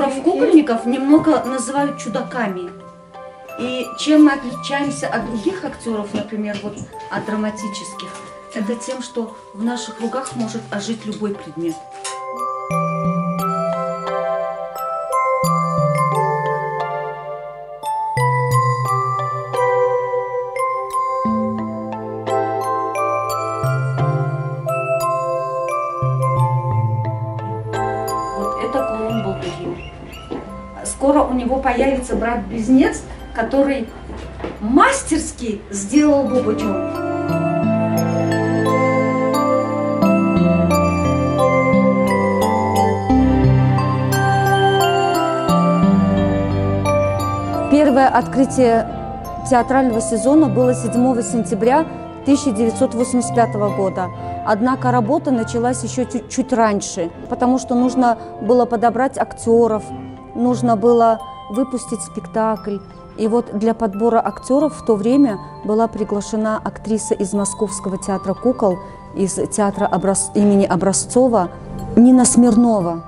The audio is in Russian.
Актеров-кукольников немного называют чудаками. И чем мы отличаемся от других актеров, например, вот от драматических, это тем, что в наших руках может ожить любой предмет. Вот это клоун Балдугин. Скоро у него появится брат-близнец, который мастерски сделал Бобо Джо. Первое открытие театрального сезона было 7 сентября 1985 года. Однако работа началась еще чуть раньше, потому что нужно было подобрать актеров, нужно было выпустить спектакль. И вот для подбора актеров в то время была приглашена актриса из Московского театра кукол, из театра имени Образцова Нина Смирнова.